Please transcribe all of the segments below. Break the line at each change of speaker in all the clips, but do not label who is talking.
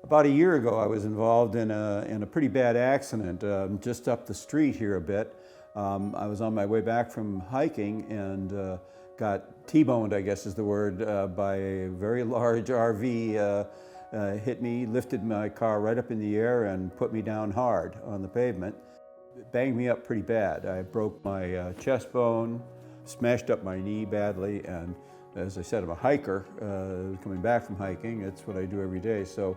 About a year ago, I was involved in a pretty bad accident just up the street here a bit. I was on my way back from hiking and got T-boned, I guess is the word, by a very large RV. Hit me, lifted my car right up in the air and put me down hard on the pavement. It banged me up pretty bad. I broke my chest bone, smashed up my knee badly, and as I said, I'm a hiker, coming back from hiking. It's what I do every day, so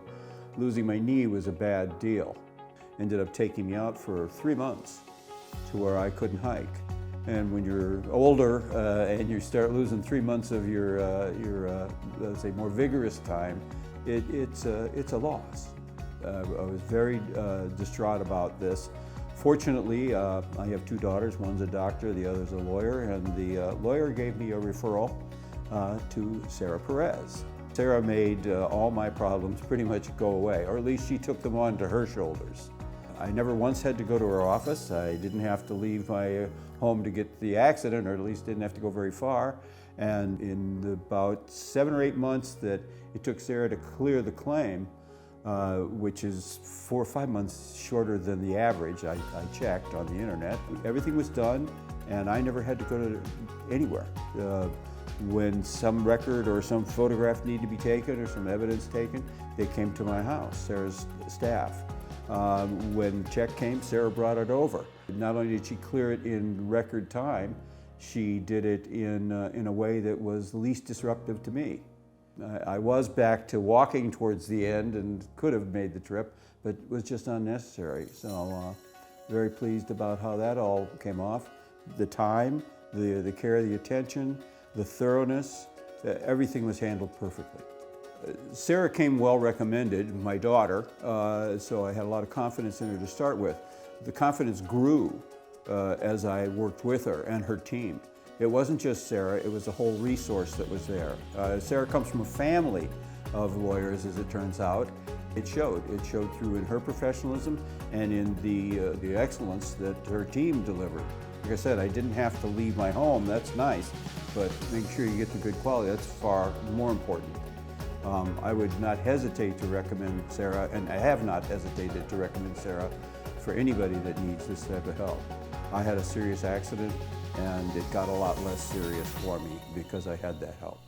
losing my knee was a bad deal. Ended up taking me out for 3 months to where I couldn't hike. And when you're older and you start losing 3 months of your let's say, more vigorous time, it's a loss. I was very distraught about this. Fortunately, I have 2 daughters. One's a doctor, the other's a lawyer, and the lawyer gave me a referral to Sarah Perez. Sarah made all my problems pretty much go away, or at least she took them onto her shoulders. I never once had to go to her office. I didn't have to leave my home to get the accident, or at least didn't have to go very far. And in about 7 or 8 months that it took Sarah to clear the claim, which is 4 or 5 months shorter than the average, I checked on the internet. Everything was done, and I never had to go to anywhere. When some record or some photograph needed to be taken or some evidence taken, they came to my house, Sarah's staff. When check came, Sarah brought it over. Not only did she clear it in record time, she did it in a way that was least disruptive to me. I was back to walking towards the end and could have made the trip, but was just unnecessary. So very pleased about how that all came off. The time, the care, the attention, the thoroughness, everything was handled perfectly. Sarah came well recommended, my daughter, so I had a lot of confidence in her to start with. The confidence grew as I worked with her and her team. It wasn't just Sarah, it was a whole resource that was there. Sarah comes from a family of lawyers, as it turns out. It showed through in her professionalism and in the excellence that her team delivered. Like I said, I didn't have to leave my home, that's nice, but make sure you get the good quality, that's far more important. I would not hesitate to recommend Sarah, and I have not hesitated to recommend Sarah for anybody that needs this type of help. I had a serious accident, and it got a lot less serious for me because I had that help.